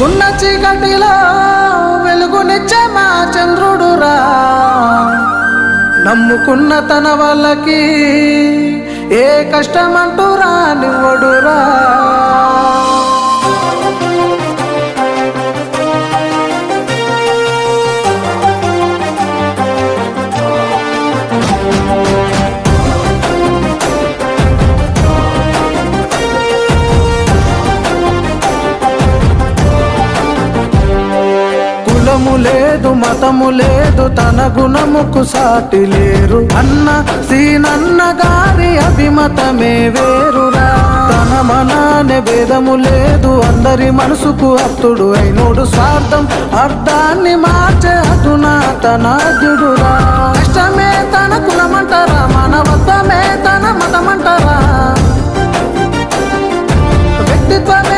ఉన్న చీకటిలో వెలుగునిచ్చే మా చంద్రుడురా. నమ్ముకున్న తన వాళ్ళకి ఏ కష్టమంటూ రానివ్వడురా. కులము లేదు మతము లేదు తన గుణముకు సాటి లేరు. అన్న సీనన్న గారి అభిమతమే వేరురా. తన మనానే భేదము లేదు అందరి మనసుకు అత్తుడు అయినోడు. స్వార్థం అర్థాన్ని మార్చే అధునాతనాద్యుడురా. కష్టమే తన కులమంటారా మానవత్వమే తన మతమంటారా. వ్యక్తిత్వమే